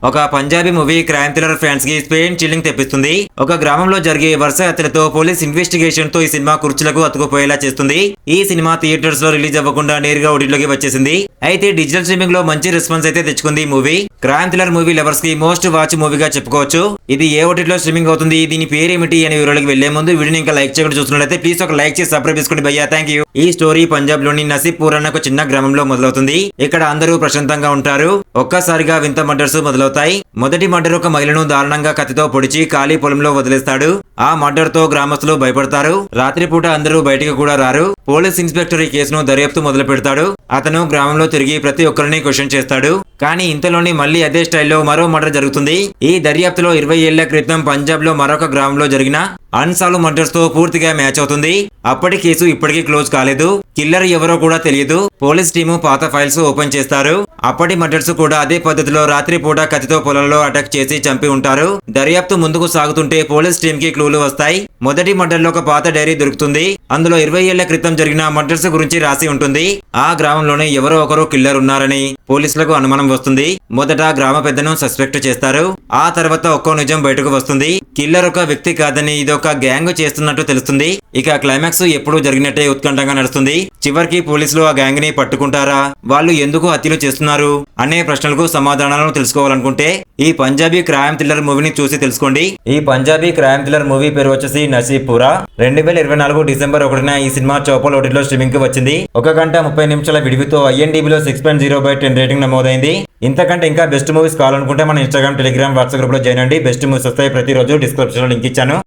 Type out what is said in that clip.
ఒక Punjabi movie crime thriller fans కి Spain chilling తెప్పిస్తుంది. ఒక గ్రామంలో జరిగే వరుస హత్యలతో పోలీస్ ఇన్వెస్టిగేషన్ తో ఈ సినిమా కుర్చీలకు అతుకుపోయేలా చేస్తుంది. ఈ సినిమా థియేటర్స్ లో రిలీజ్ అవ్వకుండా నేరుగా ఓటీటీలోకి వచ్చేసింది. అయితే డిజిటల్ స్ట్రీమింగ్ లో మంచి రెస్పాన్స్ అయితే తెచ్చుకుంది ఈ movie. Crime thriller movie lovers కి మోస్ట్ వాచ్ మూవీగా చెప్పుకోవచ్చు. ఇది ఏ ఓటీటీలో స్ట్రీమింగ్ అవుతుంది, దీని పేరేమిటి అనే వివరాలకు వెళ్లే ముందు వీడియోని ఇంకా లైక్ చేయకుండా చూస్తున్నట్లయితే ప్లీజ్ ఒక లైక్ చేసి సబ్స్క్రైబ్ చేసుకోండి భయ్యా, థ్యాంక్ యూ. ఈ స్టోరీ పంజాబ్ లోని నసీబ్పూర్ అన్న ఒక చిన్న గ్రామంలో మొదలవుతుంది. ఇక్కడ అందరూ ప్రశాంతంగా ఉంటారు. ఒక్కసారిగా వింత మర్డర్స్ మొదలవుతాయి. మొదటి మర్డర్ ఒక మహిళను దారుణంగా కత్తితో పొడిచి ఖాళీ పొలంలో వదిలేస్తాడు. ఆ మర్డర్ తో గ్రామస్తులు భయపడతారు. రాత్రిపూట అందరూ బయటికి కూడా రారు. పోలీస్ ఇన్స్పెక్టర్ ఈ కేసును దర్యాప్తు మొదలు పెడతాడు. అతను గ్రామంలో తిరిగి ప్రతి ఒక్కరిని క్వశ్చన్ చేస్తాడు. కానీ ఇంతలోని మళ్ళీ అదే స్టైల్లో మరో మర్డర్ జరుగుతుంది. ఈ దర్యాప్తులో 20 ఏళ్ల క్రితం పంజాబ్ లో మరొక గ్రామంలో జరిగిన అన్సాల్వ్ మర్డర్స్ తో పూర్తిగా మ్యాచ్ అవుతుంది. అప్పటి కేసు ఇప్పటికీ క్లోజ్ కాలేదు. కిల్లర్ ఎవరో కూడా తెలియదు. పోలీస్ టీము పాత ఫైల్స్ ఓపెన్ చేస్తారు. అప్పటి మర్డర్స్ కూడా అదే పద్ధతిలో రాత్రి పూట కత్తితో పొలంలో అటాక్ చేసి చంపి ఉంటారు. దర్యాప్తు ముందుకు సాగుతుంటే పోలీస్ టీమ్ కి క్లూలు వస్తాయి. మొదటి మర్డర్ లో ఒక పాత డైరీ దొరుకుతుంది. అందులో 20 ఏళ్ల క్రితం జరిగిన మర్డర్స్ గురించి రాసి ఉంటుంది. ఆ గ్రామంలోనే ఎవరో ఒకరు కిల్లర్ ఉన్నారని పోలీసులకు అనుమానం వస్తుంది. మొదట గ్రామ పెద్దను సస్పెక్ట్ చేస్తారు. ఆ తర్వాత ఒక్కో నిజం బయటకు వస్తుంది. కిల్లర్ ఒక వ్యక్తి కాదని ఇదొక గ్యాంగ్ చేస్తున్నట్టు తెలుస్తుంది. ఇక క్లైమాక్స్ ఎప్పుడు జరిగినట్టే ఉత్కంఠంగా నడుస్తుంది. చివరికి పోలీసులు ఆ గ్యాంగ్ ని పట్టుకుంటారా, వాళ్ళు ఎందుకు హత్యలు చేస్తున్నారు అనే ప్రశ్నలకు సమాధానాలను తెలుసుకోవాలనుకుంటే ఈ పంజాబీ క్రైమ్ థ్రిల్లర్ మూవీని చూసి తెలుసుకోండి. ఈ పంజాబీ క్రైమ్ థ్రిల్లర్ మూవీ పేరు వచ్చేసి నసీబ్పూరా. 2024 డిసెంబర్ 1న ఈ సినిమా చౌపల్ ఓటీటీలో స్ట్రీమింగ్ కి వచ్చింది. 1 గంట 30 నిమిషాల విడివితో IMDbలో 6.0/10 రేటింగ్ నమోదైంది. ఇంతకంటే ఇంకా బెస్ట్ మూవీస్ కావాలనుకుంటే మన ఇన్స్టాగ్రామ్, టెలిగ్రామ్, వాట్సాప్ గ్రూప్ లో జాయిన్ అండి. బెస్ట్ మూవీస్ వస్తాయి ప్రతిరోజు. డిస్క్రిప్షన్ లో లింక్ ఇచ్చాను.